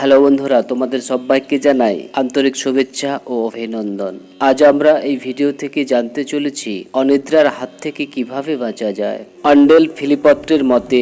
Hello বন্ধুরা, তোমাদের সবাইকে জানাই আন্তরিক শুভেচ্ছা ও অভিনন্দন। আজ আমরা এই ভিডিও থেকে জানতে চলেছি অনিদ্রার হাত থেকে কিভাবে বাঁচা যায়। অন্ডেল ফিলিপত্রের মতে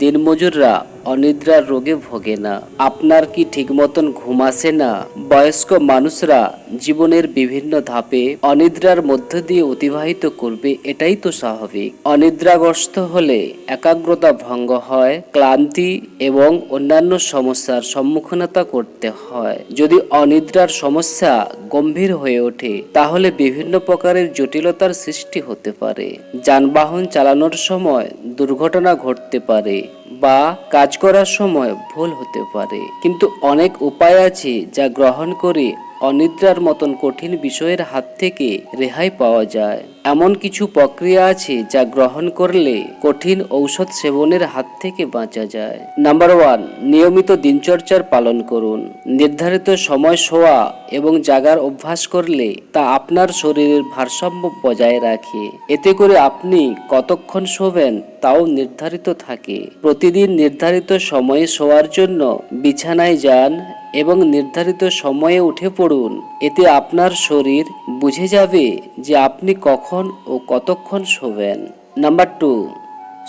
দিনমজুররা অনিদ্রার রোগে ভোগে না। আপনার কি ঠিক মতন ঘুম আসে না? বয়স্ক মানুষরা জীবনের বিভিন্ন ধাপে অনিদ্রার মধ্য দিয়ে অতিবাহিত করবে, এটাই তো স্বাভাবিক। অনিদ্রাগ্রস্ত হলে একাগ্রতা ভঙ্গ হয়, ক্লান্তি এবং অন্যান্য সমস্যার সম্মুখীনতা করতে হয়। যদি অনিদ্রার সমস্যা গম্ভীর হয়ে ওঠে তাহলে বিভিন্ন প্রকারের জটিলতার সৃষ্টি হতে পারে। যানবাহন চালানোর সময় দুর্ঘটনা ঘটতে পারে বা কাজ করার সময় ভুল হতে পারে। কিন্তু অনেক উপায় আছে যা গ্রহণ করে অনিদ্রার মতন কঠিন বিষয়ের হাত থেকে রেহাই পাওয়া যায়। এমন কিছু প্রক্রিয়া আছে যা গ্রহণ করলে কঠিন ঔষধ সেবনের হাত থেকে বাঁচা যায়। নাম্বার 1, নিয়মিত দিনচর্যার পালন করুন। নির্ধারিত সময় শোয়া এবং জাগার অভ্যাস করলে তা আপনার শরীরের ভারসাম্য বজায় রাখে। এতে করে আপনি কতক্ষণ শোবেন তাও নির্ধারিত থাকে। প্রতিদিন নির্ধারিত সময়ে শোয়ার জন্য বিছানায় যান এবং নির্ধারিত সময়ে উঠে পড়ুন। এতে আপনার শরীর বুঝে যাবে যে আপনি কখন ও কতক্ষণ শোবেন। নাম্বার 2,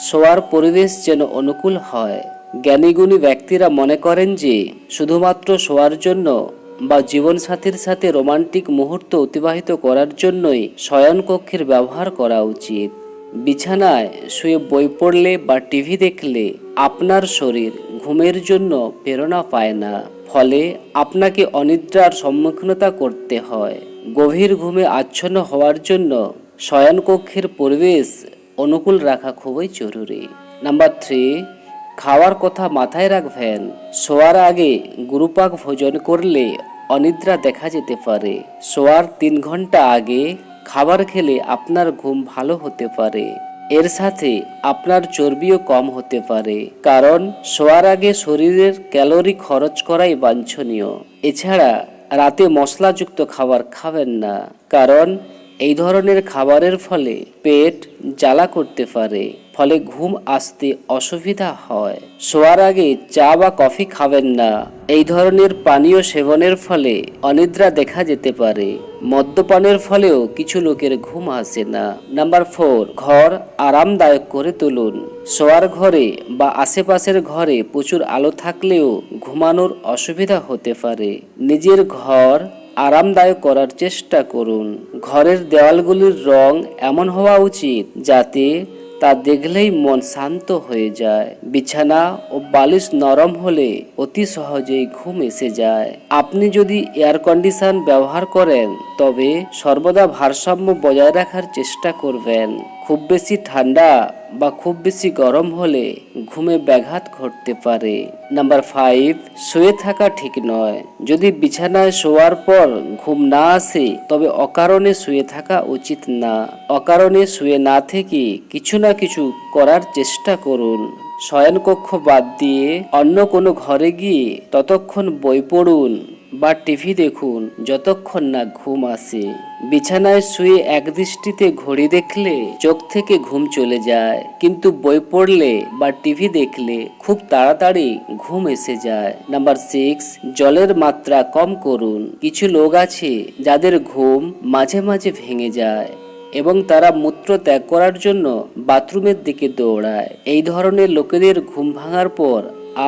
শোয়ার পরিবেশ যেন অনুকূল হয়। জ্ঞানীগুণী ব্যক্তিরা মনে করেন যে শুধুমাত্র শোয়ার জন্য বা জীবনসাথীর সাথে রোমান্টিক মুহূর্ত অতিবাহিত করার জন্যই শয়নকক্ষের ব্যবহার করা উচিত। বিছানায় শুয়ে বই পড়লে বা টিভি দেখলে আপনার শরীর ঘুমের জন্য প্রেরণা পায় না, ফলে আপনাকে অনিদ্রার সম্মুখীনতা করতে হয়। গভীর ঘুমে আচ্ছন্ন হওয়ার জন্য শয়নকক্ষের পরিবেশ অনুকূল রাখা খুবই জরুরি। নাম্বার 3, খাওয়ার কথা মাথায় রাখবেন। শোয়ার আগে গুরুপাক ভোজন করলে অনিদ্রা দেখা যেতে পারে। শোয়ার 3 ঘন্টা আগে খাবার খেলে আপনার ঘুম ভালো হতে পারে। এর সাথে আপনার চর্বিও কম হতে পারে, কারণ শোয়ার আগে শরীরের ক্যালোরি খরচ করাই বাঞ্ছনীয়। এছাড়া রাতে মশলাযুক্ত খাবার খাবেন না, কারণ এই ধরনের খাবারের ফলে পেট জ্বালা করতে পারে, ফলে ঘুম আসতে অসুবিধা হয়। শোয়ার আগে চা বা কফি খাবেন না। এই ধরনের পানীয় সেবনের ফলে অনিদ্রা দেখা যেতে পারে। মদ্যপানের ফলেও কিছু লোকের ঘুম আসে না। নাম্বার 4, ঘর আরামদায়ক করে তুলুন। শোয়ার ঘরে বা আশেপাশের ঘরে প্রচুর আলো থাকলেও ঘুমানোর অসুবিধা হতে পারে। নিজের ঘর আরামদায়ক করার চেষ্টা করুন। ঘরের দেওয়ালগুলির রং এমন হওয়া উচিত যাতে তা দেখলেই মন শান্ত হয়ে যায়। বিছানা ও বালিশ নরম হলে অতি সহজেই ঘুম এসে যায়। আপনি যদি এয়ার কন্ডিশন ব্যবহার করেন তবে সর্বদা ভারসাম্য বজায় রাখার চেষ্টা করবেন। খুব বেশি ঠান্ডা বা খুব বেশি গরম হলে ঘুমে ব্যাঘাত ঘটতে পারে। নাম্বার 5, শুয়ে থাকা ঠিক নয়। যদি বিছানায় শোয়ার পর ঘুম না আসে তবে অকারণে শুয়ে থাকা উচিত না। অকারণে শুয়ে না থেকে কিছু না কিছু করার চেষ্টা করুন। শয়নকক্ষ বাদ দিয়ে অন্য কোনো ঘরে গিয়ে ততক্ষণ বই পড়ুন বা টিভি দেখুন যতক্ষণ না ঘুম আসে। বিছানায় শুয়ে একদৃষ্টিতে ঘড়ি দেখলে চোখ থেকে ঘুম চলে যায়, কিন্তু বই পড়লে বা টিভি দেখলে খুব তাড়াতাড়ি ঘুম এসে যায়। নাম্বার 6, জলের মাত্রা কম করুন। কিছু লোক আছে যাদের ঘুম মাঝে মাঝে ভেঙে যায় এবং তারা মূত্র ত্যাগ করার জন্য বাথরুমের দিকে দৌড়ায়। এই ধরনের লোকেদের ঘুম ভাঙার পর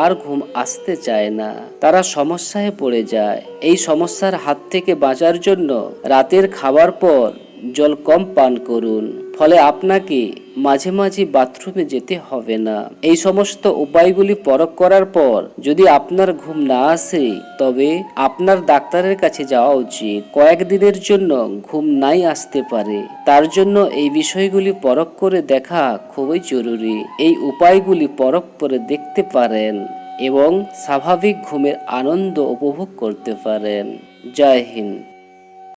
আর ঘুম আসতে চায় না, তারা সমস্যায় পড়ে যায়। এই সমস্যার হাত থেকে বাঁচার জন্য রাতের খাবার পর জল কম পান করুন, ফলে আপনাকে মাঝে মাঝে বাথরুমে যেতে হবে না। এই সমস্ত উপায়গুলি প্রয়োগ করার পর যদি আপনার ঘুম না আসে তবে আপনার ডাক্তারের কাছে যাওয়া উচিত। কয়েকদিনের জন্য ঘুম নাই আসতে পারে, তার জন্য এই বিষয়গুলি প্রয়োগ করে দেখা খুবই জরুরি। এই উপায়গুলি প্রয়োগ করে দেখতে পারেন এবং স্বাভাবিক ঘুমের আনন্দ উপভোগ করতে পারেন। জয় হিন্দ।